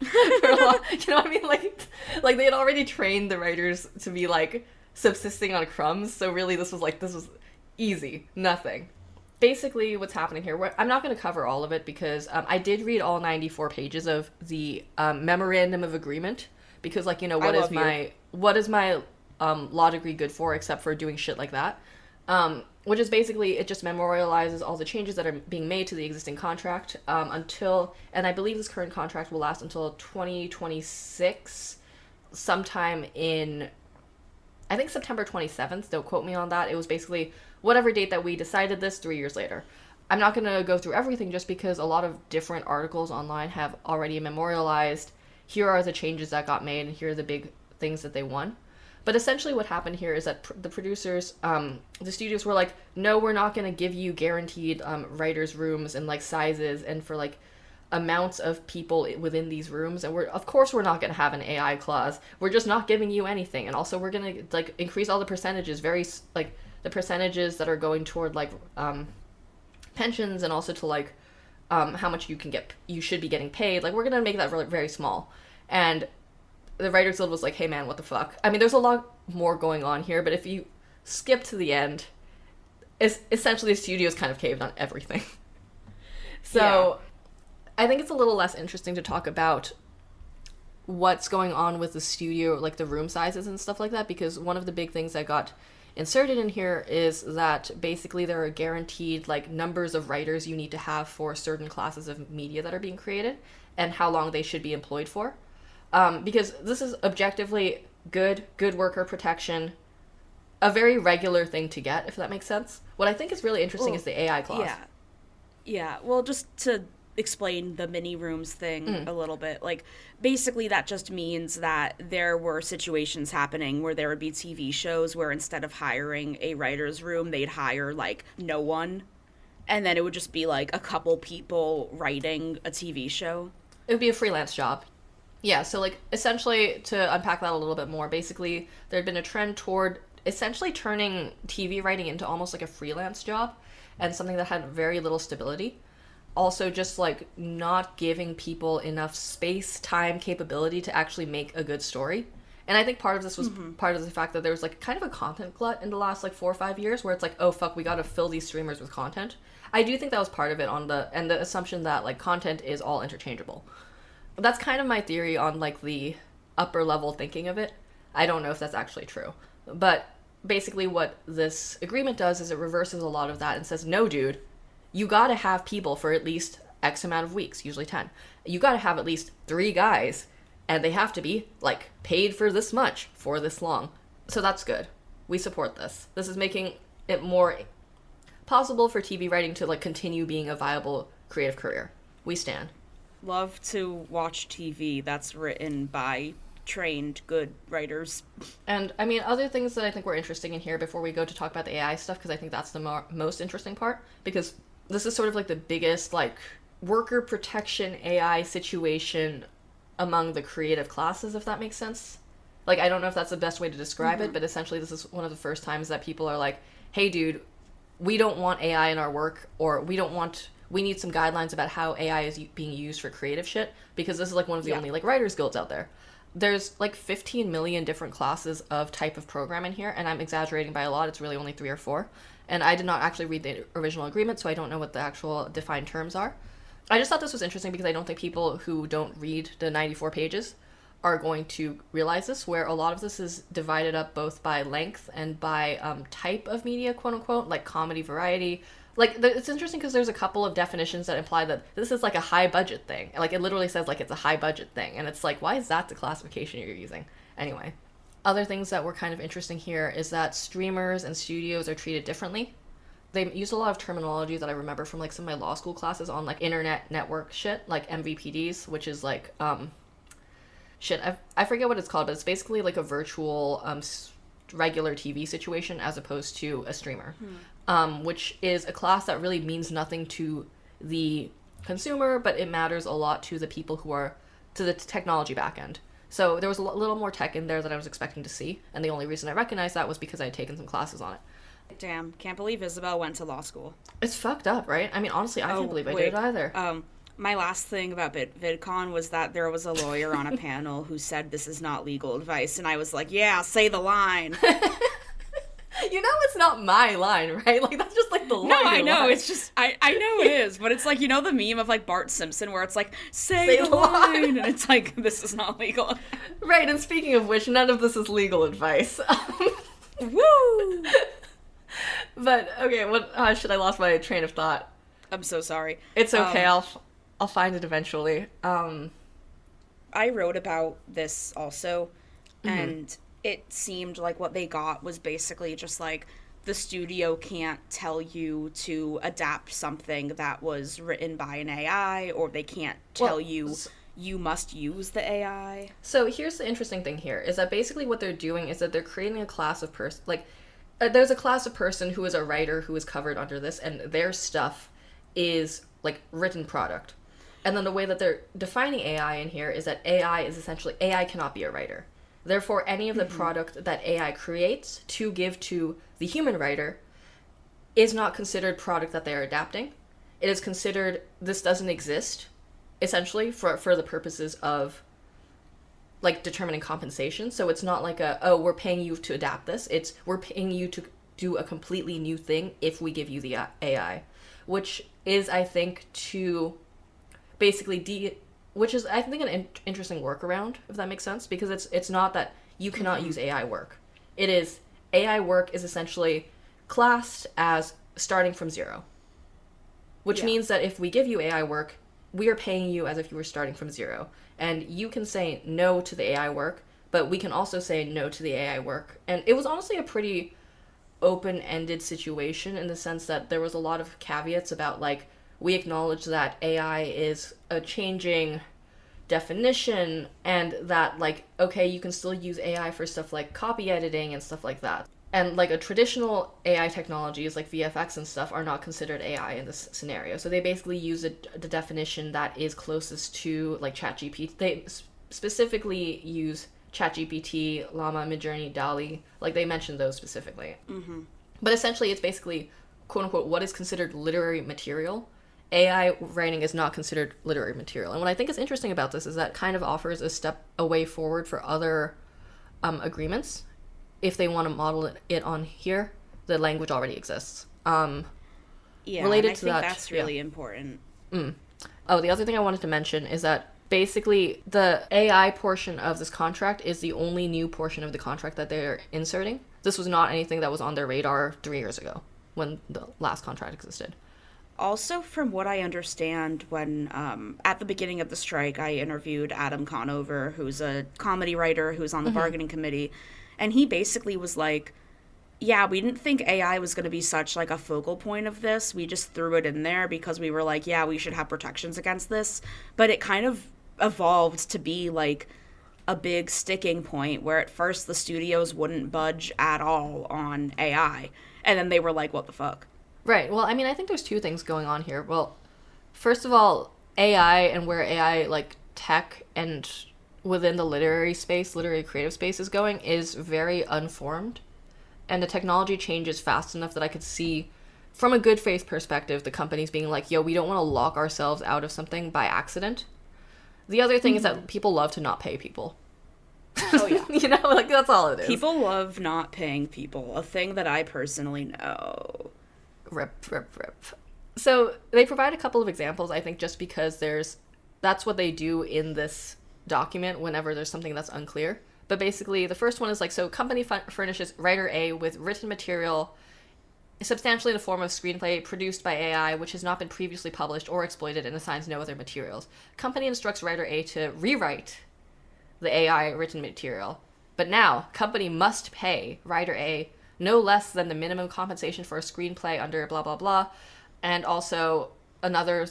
You know what I mean? Like they had already trained the writers to be like subsisting on crumbs, so really this was easy, nothing. Basically, what's happening here, I'm not going to cover all of it because I did read all 94 pages of the memorandum of agreement because, like, you know, what is my law degree good for except for doing shit like that? Which is basically, it just memorializes all the changes that are being made to the existing contract until, and I believe this current contract will last until 2026, sometime in, I think September 27th, don't quote me on that. It was basically whatever date that we decided this 3 years later. I'm not going to go through everything just because a lot of different articles online have already memorialized, here are the changes that got made and here are the big things that they won. But essentially what happened here is that the producers, the studios were like, no, we're not going to give you guaranteed writers' rooms and like sizes and for like amounts of people within these rooms. And of course we're not going to have an AI clause. We're just not giving you anything. And also we're going to like increase all the percentages, the percentages that are going toward like pensions and also to like how much you should be getting paid. Like we're going to make that really very small. And the Writers Guild was like, hey man, what the fuck? I mean, there's a lot more going on here, but if you skip to the end, essentially the studios kind of caved on everything. So yeah. I think it's a little less interesting to talk about what's going on with the studio, like the room sizes and stuff like that, because one of the big things that got inserted in here is that basically there are guaranteed like numbers of writers you need to have for certain classes of media that are being created and how long they should be employed for. Because this is objectively good worker protection, a very regular thing to get, if that makes sense. What I think is really interesting is the AI clause. Yeah. Well, just to explain the mini rooms thing a little bit, like, basically that just means that there were situations happening where there would be TV shows where instead of hiring a writer's room, they'd hire, like, no one. And then it would just be, like, a couple people writing a TV show. It would be a freelance job. Yeah, so, like, essentially, to unpack that a little bit more, basically, there had been a trend toward essentially turning TV writing into almost like a freelance job and something that had very little stability. Also, just, like, not giving people enough space, time, capability to actually make a good story. And I think part of this was part of the fact that there was, like, kind of a content glut in the last, like, 4 or 5 years where it's like, oh, fuck, we gotta fill these streamers with content. I do think that was part of it and the assumption that, like, content is all interchangeable. That's kind of my theory on, like, the upper level thinking of it. I don't know if that's actually true. But basically what this agreement does is it reverses a lot of that and says, no, dude, you gotta have people for at least X amount of weeks, usually 10. You gotta have at least 3 guys, and they have to be, like, paid for this much for this long. So that's good. We support this. This is making it more possible for TV writing to, like, continue being a viable creative career. We stand. Love to watch TV that's written by trained, good writers. And, I mean, other things that I think were interesting in here before we go to talk about the AI stuff, because I think that's the most interesting part, because this is sort of, like, the biggest, like, worker protection AI situation among the creative classes, if that makes sense. Like, I don't know if that's the best way to describe it, but essentially this is one of the first times that people are like, hey, dude, we don't want AI in our work, or we need some guidelines about how AI is being used for creative shit, because this is, like, one of the only, like, writers guilds out there. There's, like, 15 million different classes of type of program in here, and I'm exaggerating by a lot. It's really only 3 or 4. And I did not actually read the original agreement, so I don't know what the actual defined terms are. I just thought this was interesting because I don't think people who don't read the 94 pages are going to realize this, where a lot of this is divided up both by length and by type of media, quote-unquote, like comedy, variety. Like, it's interesting because there's a couple of definitions that imply that this is, like, a high-budget thing. Like, it literally says, like, it's a high-budget thing. And it's like, why is that the classification you're using? Anyway. Other things that were kind of interesting here is that streamers and studios are treated differently. They use a lot of terminology that I remember from, like, some of my law school classes on, like, internet network shit, like MVPDs, which is, like, I forget what it's called, but it's basically, like, a virtual, regular TV situation as opposed to a streamer. Which is a class that really means nothing to the consumer, but it matters a lot to the people who are, to the technology backend. So there was a little more tech in there than I was expecting to see, and the only reason I recognized that was because I had taken some classes on it. Damn, can't believe Isabel went to law school. It's fucked up, right? I mean, honestly, I can't believe I did it either. My last thing about VidCon was that there was a lawyer on a panel who said this is not legal advice, and I was like, yeah, say the line. You know it's not my line, right? Like, that's just, like, the line. No, I know, line. It's just, I know it is, but it's like, you know the meme of, like, Bart Simpson where it's like, say the line, and it's like, this is not legal. Right, and speaking of which, none of this is legal advice. Woo! But, okay, what, shit, I lost my train of thought. I'm so sorry. It's okay, I'll find it eventually. I wrote about this also, and it seemed like what they got was basically just like, the studio can't tell you to adapt something that was written by an AI, or they can't tell you must use the AI. So here's the interesting thing here, is that basically what they're doing is that they're creating a class of person, like, there's a class of person who is a writer who is covered under this, and their stuff is, like, written product. And then the way that they're defining AI in here is that AI is essentially, AI cannot be a writer. Therefore, any of the product that AI creates to give to the human writer is not considered product that they are adapting. It is considered, this doesn't exist, essentially, for the purposes of, like, determining compensation. So it's not like we're paying you to adapt this. It's, we're paying you to do a completely new thing if we give you the AI. Which is, I think, to basically which is, I think, an interesting workaround, if that makes sense, because it's not that you cannot use AI work. It is, AI work is essentially classed as starting from 0. Which means that if we give you AI work, we are paying you as if you were starting from zero. And you can say no to the AI work, but we can also say no to the AI work. And it was honestly a pretty open-ended situation in the sense that there was a lot of caveats about, like, we acknowledge that AI is a changing definition and that, like, okay, you can still use AI for stuff like copy editing and stuff like that. And, like, a traditional AI technologies like VFX and stuff are not considered AI in this scenario. So they basically use the definition that is closest to, like, ChatGPT. They specifically use ChatGPT, Llama, Midjourney, DALL-E. Like, they mentioned those specifically. Mm-hmm. But essentially, it's basically, quote-unquote, what is considered literary material. AI writing is not considered literary material. And what I think is interesting about this is that it kind of offers a step, a way forward for other agreements. If they want to model it on here, the language already exists. Yeah, related and I to think that, that's really important. Oh, the other thing I wanted to mention is that basically the AI portion of this contract is the only new portion of the contract that they're inserting. This was not anything that was on their radar 3 years ago when the last contract existed. Also, from what I understand, when at the beginning of the strike, I interviewed Adam Conover, who's a comedy writer who's on the bargaining committee, and he basically was like, yeah, we didn't think AI was going to be such, like, a focal point of this. We just threw it in there because we were like, yeah, we should have protections against this. But it kind of evolved to be, like, a big sticking point where at first the studios wouldn't budge at all on AI. And then they were like, what the fuck? Right. Well, I mean, I think there's two things going on here. Well, first of all, AI and where AI, like, tech and within the literary space, literary creative space is going is very unformed. And the technology changes fast enough that I could see, from a good faith perspective, the companies being like, yo, we don't want to lock ourselves out of something by accident. The other thing is that people love to not pay people. Oh, yeah. You know, like, that's all it is. People love not paying people, a thing that I personally know. Rip. So they provide a couple of examples, I think, just because that's what they do in this document whenever there's something that's unclear. But basically, the first one is like, so company furnishes writer A with written material substantially in the form of screenplay produced by AI, which has not been previously published or exploited and assigns no other materials. Company instructs writer A to rewrite the AI written material. But now, company must pay writer A no less than the minimum compensation for a screenplay under blah, blah, blah. And also another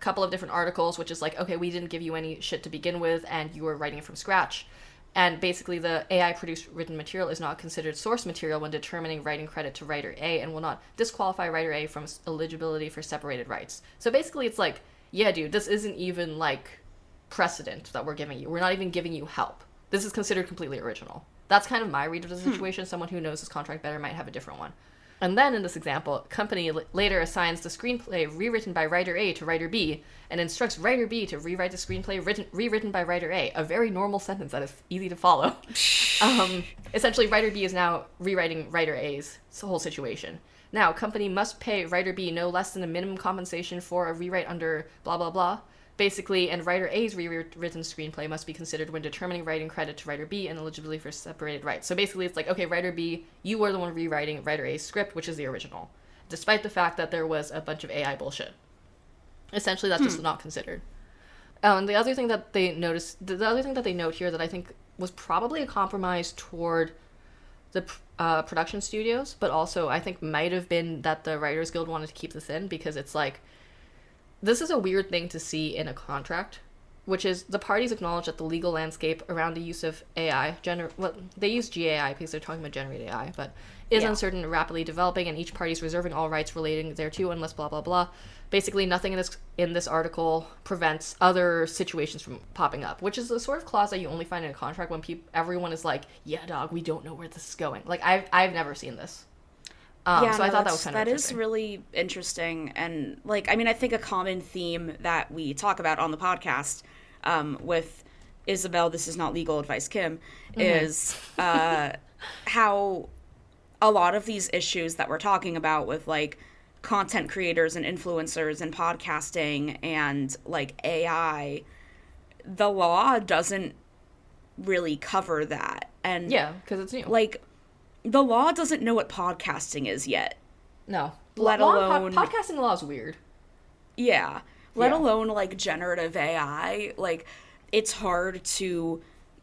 couple of different articles, which is like, okay, we didn't give you any shit to begin with, and you were writing it from scratch. And basically, the AI-produced written material is not considered source material when determining writing credit to writer A and will not disqualify writer A from eligibility for separated rights. So basically, it's like, yeah, dude, this isn't even, like, precedent that we're giving you. We're not even giving you help. This is considered completely original. That's kind of my read of the situation. Someone who knows this contract better might have a different one. And then in this example, company later assigns the screenplay rewritten by writer A to writer B and instructs writer B to rewrite the screenplay rewritten by writer A. A very normal sentence that is easy to follow. Essentially, writer B is now rewriting writer A's whole situation. Now, company must pay writer B no less than the minimum compensation for a rewrite under blah, blah, blah. Basically, and writer A's rewritten screenplay must be considered when determining writing credit to writer B and eligibility for separated rights. So basically, it's like, okay, writer B, you were the one rewriting writer A's script, which is the original, despite the fact that there was a bunch of AI bullshit. Essentially, that's just not considered. And the other thing that they note here that I think was probably a compromise toward the production studios, but also I think might have been that the Writers Guild wanted to keep this in because it's like, this is a weird thing to see in a contract, which is the parties acknowledge that the legal landscape around the use of AI, they use GAI because they're talking about generated AI, but is uncertain and rapidly developing, and each party is reserving all rights relating thereto unless blah, blah, blah. Basically, nothing in this article prevents other situations from popping up, which is the sort of clause that you only find in a contract when everyone is like, yeah, dog, we don't know where this is going. Like, I've never seen this. So I thought that was kind of interesting. That is really interesting. And, like, I mean, I think a common theme that we talk about on the podcast with Isabel, this is not legal advice, Kim, is how a lot of these issues that we're talking about with, like, content creators and influencers and podcasting and, like, AI, the law doesn't really cover that. And yeah, because it's new. Like, the law doesn't know what podcasting is yet. No. Let alone... Podcasting law is weird. Yeah. let alone like generative AI. Like, it's hard to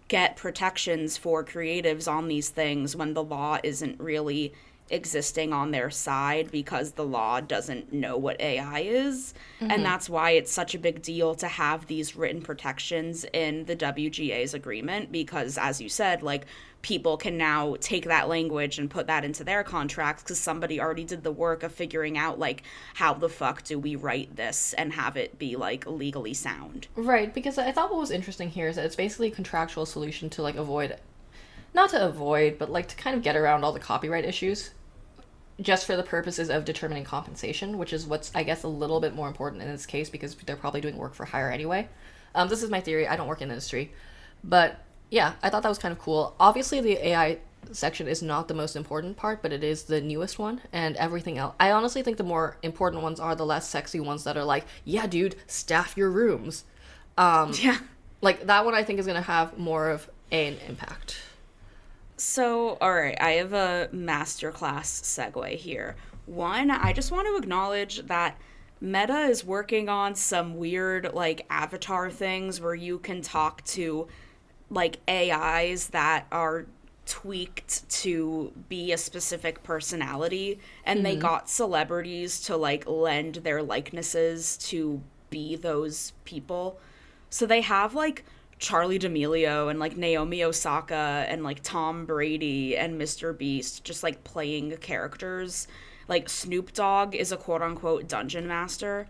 get protections for creatives on these things when the law isn't really existing on their side because the law doesn't know what AI is. And that's why it's such a big deal to have these written protections in the WGA's agreement, because as you said, like, people can now take that language and put that into their contracts because somebody already did the work of figuring out, like, how the fuck do we write this and have it be, like, legally sound. Right, because I thought what was interesting here is that it's basically a contractual solution to, like, avoid, not to avoid, but, like, to kind of get around all the copyright issues, just for the purposes of determining compensation, which is what's, I guess, a little bit more important in this case because they're probably doing work for hire anyway. This is my theory. I don't work in the industry. But, yeah, I thought that was kind of cool. Obviously, the AI section is not the most important part, but it is the newest one, and everything else. I honestly think the more important ones are the less sexy ones that are like, yeah, dude, staff your rooms. Yeah. Like, that one I think is going to have more of an impact. So, all right, I have a masterclass segue here. One, I just want to acknowledge that Meta is working on some weird, like, avatar things where you can talk to, like, AIs that are tweaked to be a specific personality, and they got celebrities to, like, lend their likenesses to be those people. So they have, like, Charlie D'Amelio and, like, Naomi Osaka and, like, Tom Brady and Mr. Beast just, like, playing characters. Like, Snoop Dogg is a quote-unquote dungeon master.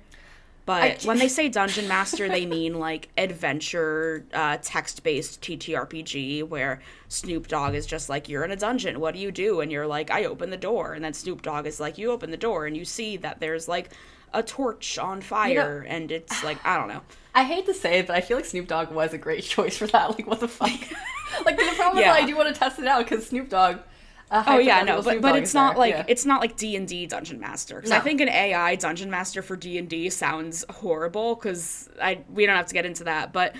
But when they say dungeon master, they mean, like, adventure, text-based TTRPG, where Snoop Dogg is just like, you're in a dungeon, what do you do? And you're like, I open the door. And then Snoop Dogg is like, you open the door, and you see that there's, like, a torch on fire, and it's, like, I don't know. I hate to say it, but I feel like Snoop Dogg was a great choice for that. Like, what the fuck? Like, the problem is I do want to test it out, because Snoop Dogg... but it's not like it's not like D&D Dungeon Master, because I think an AI Dungeon Master for D&D sounds horrible, because we don't have to get into that. But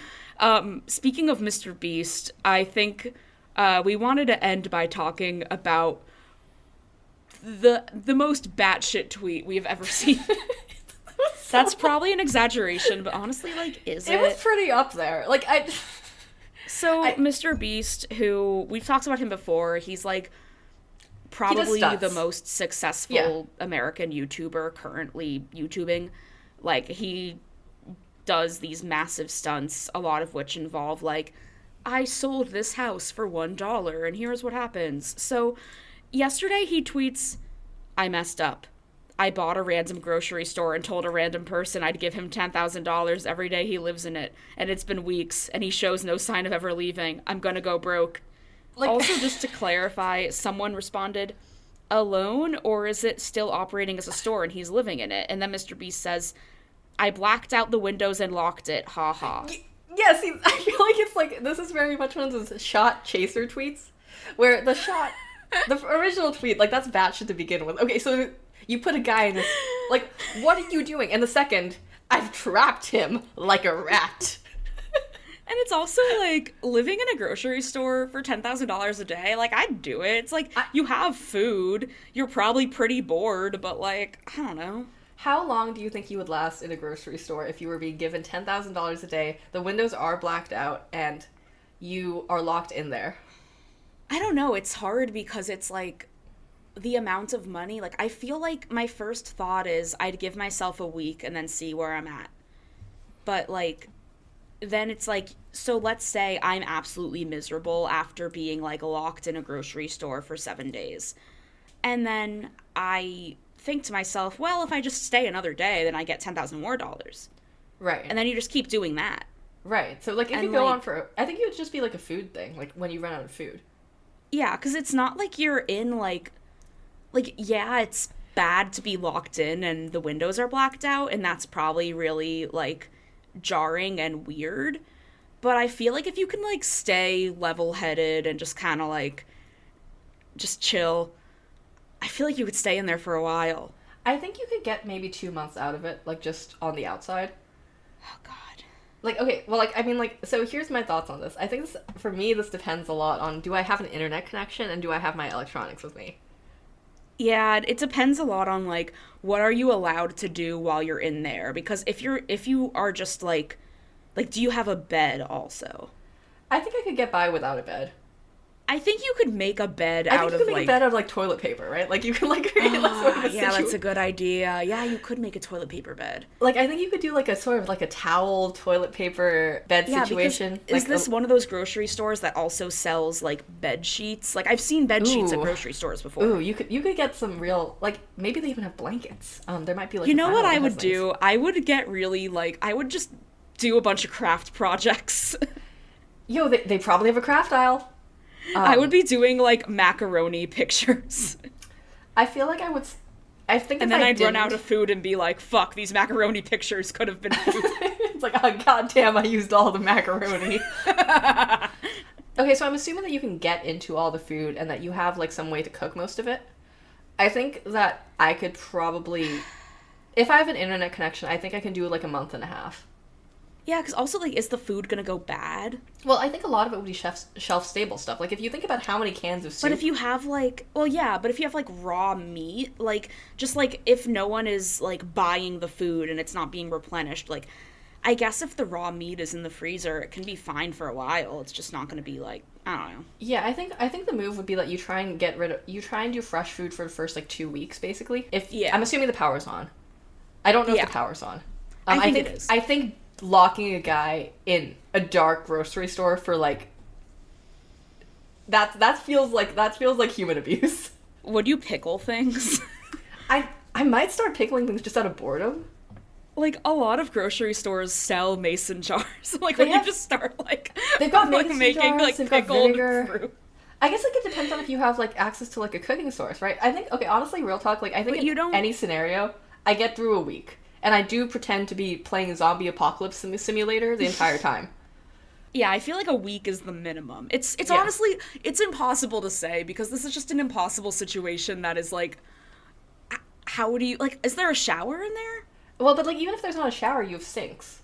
speaking of Mr. Beast, I think we wanted to end by talking about the most batshit tweet we've ever seen. That's probably an exaggeration, but honestly, like, is it? It was pretty up there. Like, Mr. Beast, who we've talked about him before, he's like probably the most successful American YouTuber currently YouTubing. Like, he does these massive stunts, a lot of which involve, like, I sold this house for $1 and here's what happens. So yesterday he tweets, I messed up. I bought a random grocery store and told a random person I'd give him $10,000 every day he lives in it. And it's been weeks, and he shows no sign of ever leaving. I'm gonna go broke. Like, also, just to clarify, someone responded, alone, or is it still operating as a store and he's living in it? And then Mr. Beast says, I blacked out the windows and locked it. Ha ha. Yeah, see, I feel like it's like, this is very much one of those shot chaser tweets, where the original tweet, like, that's batshit to begin with. Okay, so... You put a guy in this, like, what are you doing? And the second, I've trapped him like a rat. And it's also, like, living in a grocery store for $10,000 a day, like, I'd do it. It's like, you have food, you're probably pretty bored, but, like, I don't know. How long do you think you would last in a grocery store if you were being given $10,000 a day, the windows are blacked out, and you are locked in there? I don't know, it's hard because it's, like... the amount of money, like, I feel like my first thought is I'd give myself a week and then see where I'm at. But, like, then it's like, so let's say I'm absolutely miserable after being, like, locked in a grocery store for 7 days. And then I think to myself, well, if I just stay another day, then I get $10,000 more. Right. And then you just keep doing that. Right. So, like, if you go on for... I think it would just be, like, a food thing, like, when you run out of food. Yeah, because it's not like you're in, like, yeah, it's bad to be locked in and the windows are blacked out, and that's probably really, like, jarring and weird. But I feel like if you can, like, stay level-headed and just kind of, like, just chill, I feel like you could stay in there for a while. I think you could get maybe 2 months out of it, like, just on the outside. Oh, God. Like, okay, well, like, I mean, like, so here's my thoughts on this. I think this, for me, this depends a lot on, do I have an internet connection and do I have my electronics with me? Yeah, it depends a lot on like what are you allowed to do while you're in there, because if you are just like do you have a bed also? I think I could get by without a bed. I think you could make a bed I out think you of could make like a bed out of like toilet paper, right? Like you can like create like sort of a yeah, that's a good idea. Yeah, you could make a toilet paper bed. Like I think you could do like a sort of like a towel toilet paper bed situation. Is like this one of those grocery stores that also sells like bed sheets? Like I've seen bed sheets at grocery stores before. Ooh, you could get some real like maybe they even have blankets. There might be like you know what I would do? I would get really like I would just do a bunch of craft projects. Yo, they probably have a craft aisle. I would be doing like macaroni pictures. I feel like I would. I think, and then I'd run out of food and be like, "Fuck, these macaroni pictures could have been food." It's like, oh goddamn, I used all the macaroni. Okay, so I'm assuming that you can get into all the food and that you have like some way to cook most of it. I think that I could probably, if I have an internet connection, I think I can do like a month and a half. Yeah, because also, like, is the food gonna go bad? Well, I think a lot of it would be shelf-stable stuff. Like, if you think about how many cans of soup... But if you have, like... Well, yeah, but if you have, like, raw meat, like, just, like, if no one is, like, buying the food and it's not being replenished, like, I guess if the raw meat is in the freezer, it can be fine for a while. It's just not gonna be, like, I don't know. Yeah, I think the move would be that you try and do fresh food for the first, like, 2 weeks, basically. I'm assuming the power's on. I don't know if the power's on. I think it is. I think... locking a guy in a dark grocery store for like that feels like human abuse. Would you pickle things? I might start pickling things just out of boredom. Like a lot of grocery stores sell mason jars. Like when you just start like they've got like making jars, like pickled fruit. I guess like it depends on if you have like access to like a cooking source, right? I think honestly, real talk, like I think any scenario, I get through a week. And I do pretend to be playing Zombie Apocalypse Simulator the entire time. Yeah, I feel like a week is the minimum. It's honestly, it's impossible to say because this is just an impossible situation that is like, how would you, like, is there a shower in there? Well, but like, even if there's not a shower, you have sinks.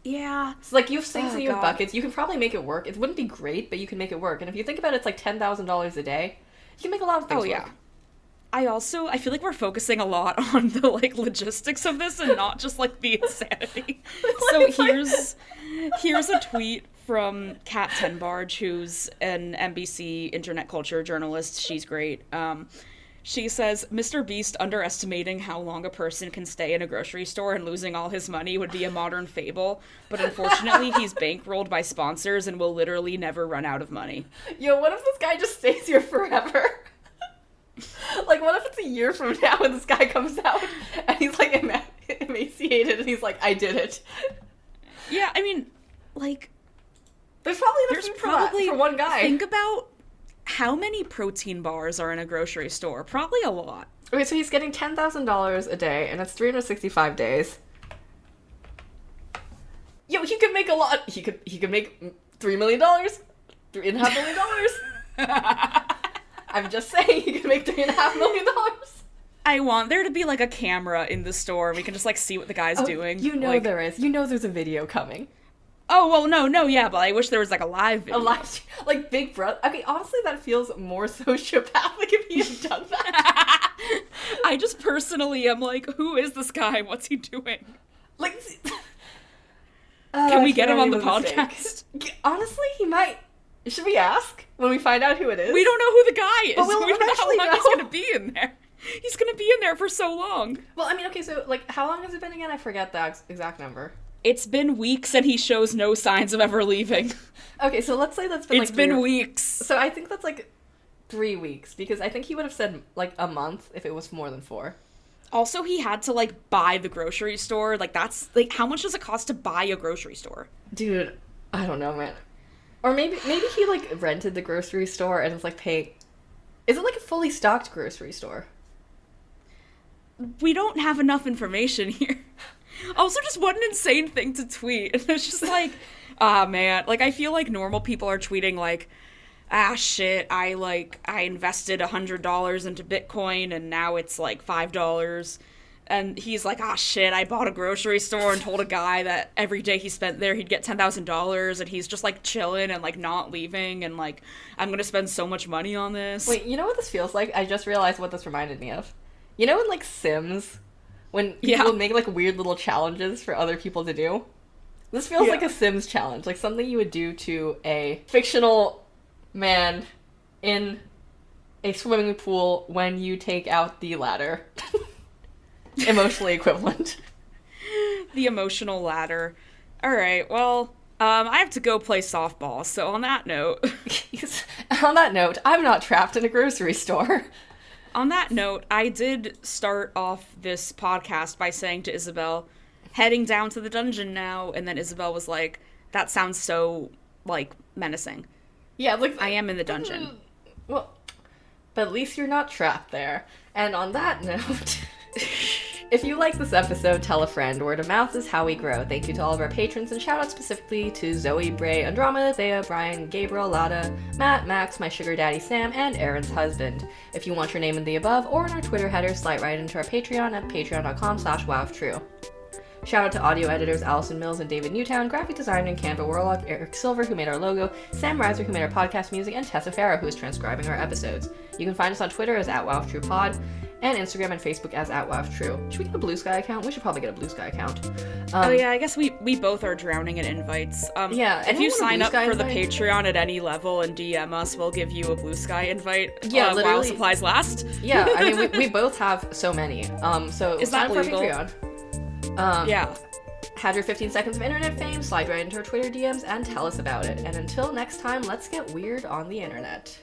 Yeah. So like, you have sinks and you have buckets. You can probably make it work. It wouldn't be great, but you can make it work. And if you think about it, it's like $10,000 a day. You can make a lot of things work. Yeah. I feel like we're focusing a lot on the, like, logistics of this and not just, like, the insanity. So here's a tweet from Kat Tenbarge, who's an NBC internet culture journalist. She's great. She says, Mr. Beast underestimating how long a person can stay in a grocery store and losing all his money would be a modern fable, but unfortunately he's bankrolled by sponsors and will literally never run out of money. Yo, what if this guy just stays here forever? Like, what if it's a year from now and this guy comes out and he's, like, emaciated and he's like, I did it. Yeah, I mean, like... There's probably for one guy. Think about how many protein bars are in a grocery store. Probably a lot. Okay, so he's getting $10,000 a day, and it's 365 days. Yo, he could make a lot. He could make $3 million. $3.5 million. I'm just saying, he could make $3.5 million. I want there to be, like, a camera in the store, and we can just, like, see what the guy's doing. You know, like, there is. You know there's a video coming. Oh, well, no, yeah, but I wish there was, like, a live video. Like, Big Brother. Okay, honestly, that feels more sociopathic if he had done that. I just personally am like, who is this guy? What's he doing? Like, can we get him on the podcast? Honestly, he might. Should we ask when we find out who it is? We don't know who the guy is. But we don't know how long he's going to be in there. He's going to be in there for so long. Well, I mean, okay, so, like, how long has it been again? I forget the exact number. It's been weeks and he shows no signs of ever leaving. Okay, so let's say that's been, It's been weeks. So I think that's, like, 3 weeks, because I think he would have said, like, a month if it was more than 4. Also, he had to, like, buy the grocery store. Like, that's, like, how much does it cost to buy a grocery store? Dude, I don't know, man. Or maybe he, like, rented the grocery store and is, like, paying... Is it, like, a fully stocked grocery store? We don't have enough information here. Also, just what an insane thing to tweet. And it's just like, man. Like, I feel like normal people are tweeting, like, shit, I invested $100 into Bitcoin and now it's, like, $5. And he's like, ah, shit, I bought a grocery store and told a guy that every day he spent there, he'd get $10,000, and he's just, like, chilling and, like, not leaving, and, like, I'm gonna spend so much money on this. Wait, you know what this feels like? I just realized what this reminded me of. You know in, like, Sims, when people make, like, weird little challenges for other people to do? This feels like a Sims challenge, like something you would do to a fictional man in a swimming pool when you take out the ladder. Emotionally equivalent. The emotional ladder. Alright, well, I have to go play softball, so on that note... On that note, I'm not trapped in a grocery store. On that note, I did start off this podcast by saying to Isabel, heading down to the dungeon now, and then Isabel was like, that sounds so, like, menacing. Yeah, like... I am in the dungeon. Well, but at least you're not trapped there. And on that note... If you like this episode, tell a friend. Word of mouth is how we grow. Thank you to all of our patrons, and shout out specifically to Zoe, Bray, Andromeda, Thea, Brian, Gabriel, Lada, Matt, Max, my sugar daddy Sam, and Aaron's husband. If you want your name in the above or in our Twitter header, slide right into our Patreon at patreon.com/wowoftrue. Shout out to audio editors Allison Mills and David Newtown, graphic designer and Canva Warlock Eric Silver, who made our logo, Sam Reiser, who made our podcast music, and Tessa Farah, who is transcribing our episodes. You can find us on Twitter as @wowofTruePod, and Instagram and Facebook as @wowoftrue. Should we get a Blue Sky account? We should probably get a Blue Sky account. Oh yeah, I guess we both are drowning in invites. Yeah, if you sign up for the Patreon at any level and DM us, we'll give you a Blue Sky invite. Yeah, literally. While supplies last. Yeah, I mean, we both have so many. So is that legal? Patreon. Yeah. Had your 15 seconds of internet fame, slide right into our Twitter DMs and tell us about it. And until next time, let's get weird on the internet.